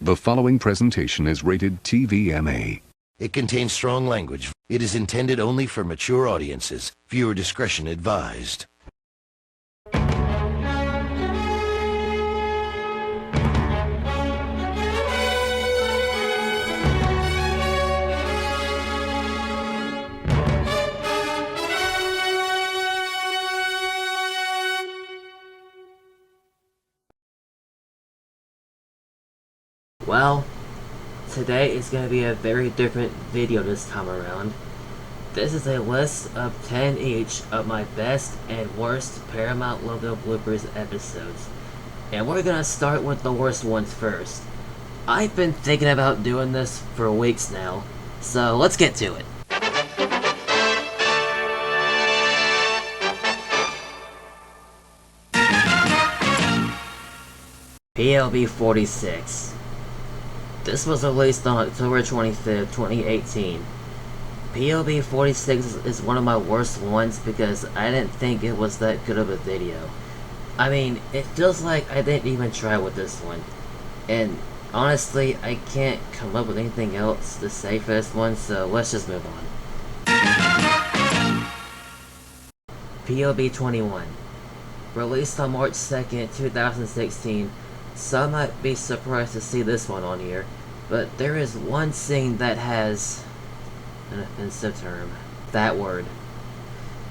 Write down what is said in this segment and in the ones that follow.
The following presentation is rated TVMA. It contains strong language. It is intended only for mature audiences. Viewer discretion advised. Well, today is going to be a very different video this time around. This is a list of 10 each of my best and worst Paramount Logo Bloopers episodes. And we're going to start with the worst ones first. I've been thinking about doing this for weeks now, so let's get to it. PLB 46. This was released on October 25th, 2018. PLB 46 is one of my worst ones because I didn't think it was that good of a video. I mean, it feels like I didn't even try with this one. And honestly, I can't come up with anything else to say for this one, so let's just move on. PLB 21. Released on March 2nd, 2016. Some might be surprised to see this one on here, but there is one scene that has an offensive term. That word.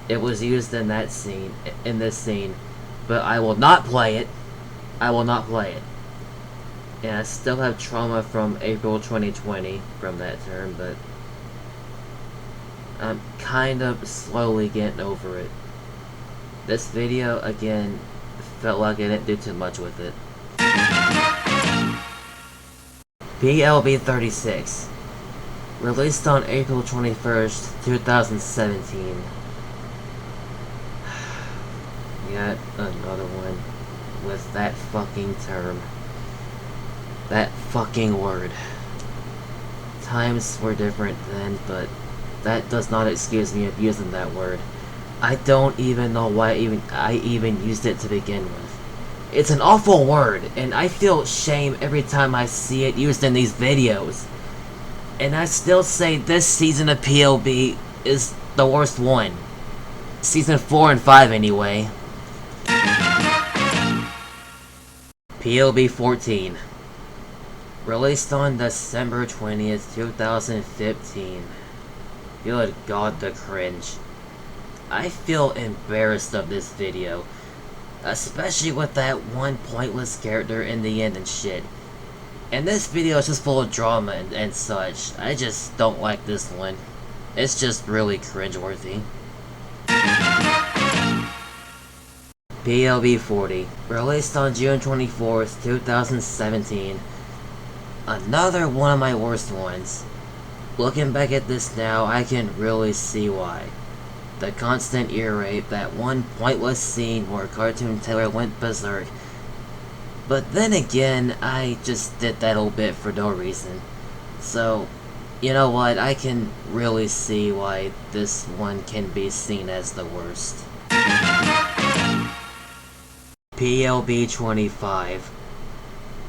It was used in this scene, but I will not play it. I will not play it. And I still have trauma from April 2020 from that term, but I'm kind of slowly getting over it. This video, again, felt like I didn't do too much with it. PLB 36. Released on April 21st, 2017. Yet another one with that fucking term. That fucking word. Times were different then, but that does not excuse me of using that word. I don't even know why I even used it to begin with. It's an awful word, and I feel shame every time I see it used in these videos. And I still say this season of PLB is the worst one. Season 4 and 5 anyway. PLB 14. Released on December 20th, 2015. Good God, the cringe. I feel embarrassed of this video. Especially with that one pointless character in the end and shit. And this video is just full of drama and such. I just don't like this one. It's just really cringeworthy. PLB 40. Released on June 24th, 2017. Another one of my worst ones. Looking back at this now, I can really see why. The constant ear rape, that one pointless scene where Cartoon Taylor went berserk. But then again, I just did that whole bit for no reason. So, you know what, I can really see why this one can be seen as the worst. PLB 25.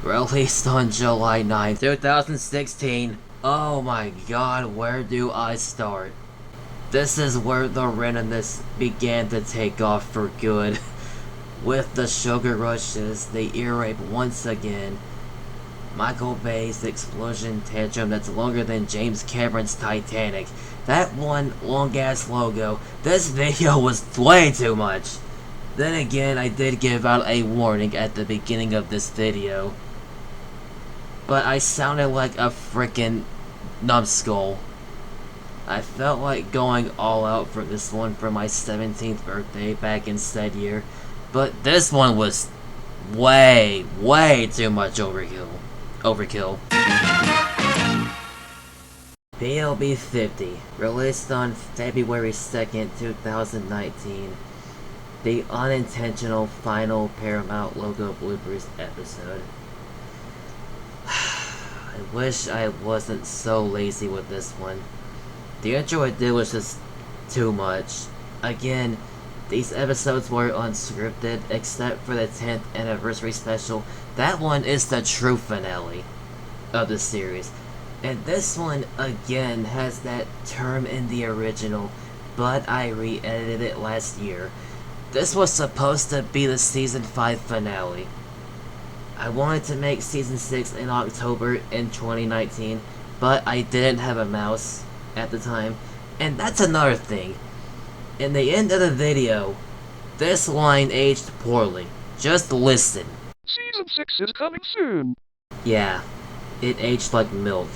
Released on July 9th, 2016. Oh my god, where do I start? This is where the randomness began to take off for good. With the sugar rushes, the ear rape once again. Michael Bay's explosion tantrum that's longer than James Cameron's Titanic. That one long-ass logo. This video was way too much. Then again, I did give out a warning at the beginning of this video. But I sounded like a frickin' numbskull. I felt like going all out for this one for my 17th birthday back in said year, but this one was way too much overkill. PLB 50, released on February 2nd, 2019. The unintentional final Paramount Logo Bloopers episode. I wish I wasn't so lazy with this one. The intro I did was just too much. Again, these episodes were unscripted except for the 10th anniversary special. That one is the true finale. of the series. And this one, again, has that term in the original, but I re-edited it last year. This was supposed to be the Season 5 finale. I wanted to make Season 6 in October in 2019, but I didn't have a mouse at the time. And that's another thing. In the end of the video, this line aged poorly. Just listen. Season 6 is coming soon. Yeah, it aged like milk.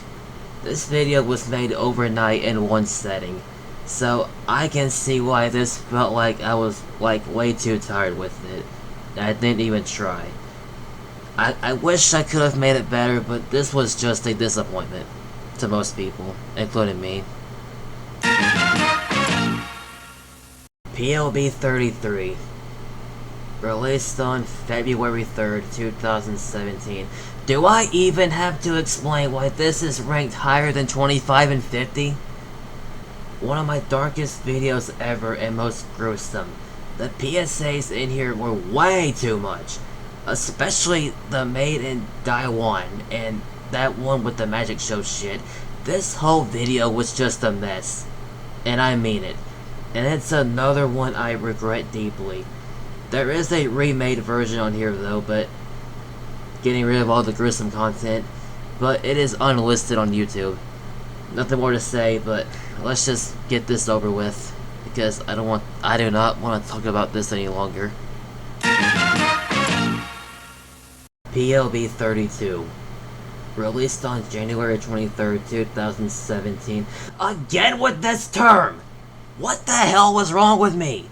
This video was made overnight in one setting, so I can see why this felt like I was way too tired with it. I didn't even try. I wish I could have made it better, but this was just a disappointment to most people, including me. PLB 33, released on February 3rd, 2017. Do I even have to explain why this is ranked higher than 25 and 50? One of my darkest videos ever and most gruesome. The PSAs in here were way too much. Especially the Made in Taiwan and that one with the magic show shit. This whole video was just a mess. And I mean it. And it's another one I regret deeply. There is a remade version on here though, but getting rid of all the gruesome content, but it is unlisted on YouTube. Nothing more to say, but let's just get this over with, because I do not want to talk about this any longer. PLB 32, released on January 23rd, 2017. Again with this term! What the hell was wrong with me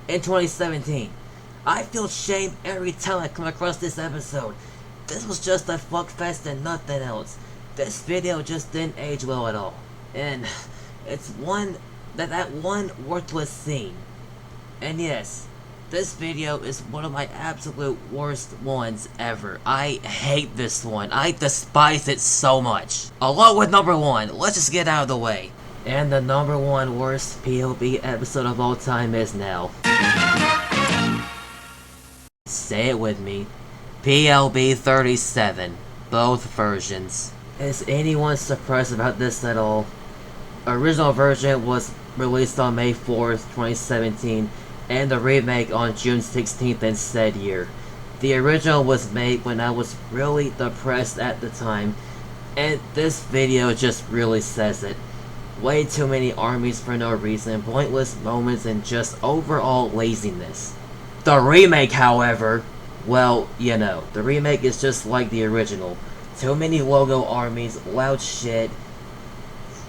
in 2017? I feel shame every time I come across this episode. This was just a fuckfest and nothing else. This video just didn't age well at all. And it's that one worthless scene. And yes, this video is one of my absolute worst ones ever. I hate this one. I despise it so much. Along with number 1, let's just get out of the way. And the number 1 worst PLB episode of all time is now. Say it with me. PLB 37. Both versions. Is anyone surprised about this at all? Original version was released on May 4th, 2017, and the remake on June 16th in said year. The original was made when I was really depressed at the time, and this video just really says it. Way too many armies for no reason, pointless moments, and just overall laziness. The remake, however, well, you know, the remake is just like the original. Too many logo armies, loud shit,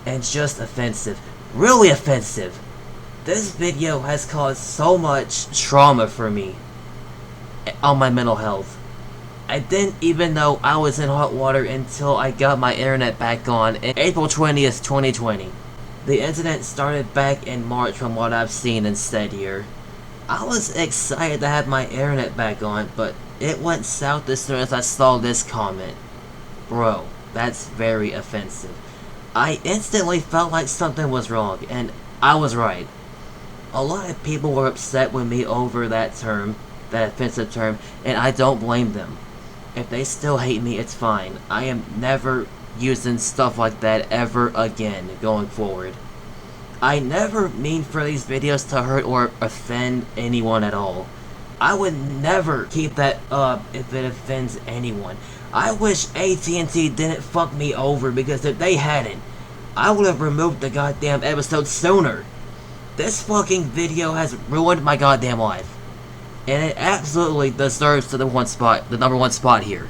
and just offensive. Really offensive. This video has caused so much trauma for me on my mental health. I didn't even know I was in hot water until I got my internet back on in April 20th, 2020. The incident started back in March from what I've seen in said year. I was excited to have my internet back on, but it went south as soon as I saw this comment. Bro, that's very offensive. I instantly felt like something was wrong, and I was right. A lot of people were upset with me over that term, that offensive term, and I don't blame them. If they still hate me, it's fine. I am never using stuff like that ever again going forward. I never mean for these videos to hurt or offend anyone at all. I would never keep that up if it offends anyone. I wish AT&T didn't fuck me over, because if they hadn't, I would have removed the goddamn episode sooner. This fucking video has ruined my goddamn life. And it absolutely deserves the number one spot here.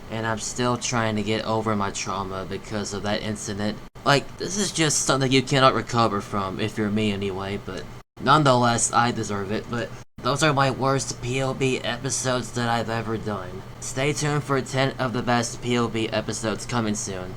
And I'm still trying to get over my trauma because of that incident. Like, this is just something you cannot recover from, if you're me anyway, but nonetheless, I deserve it. But those are my worst PLB episodes that I've ever done. Stay tuned for 10 of the best PLB episodes coming soon.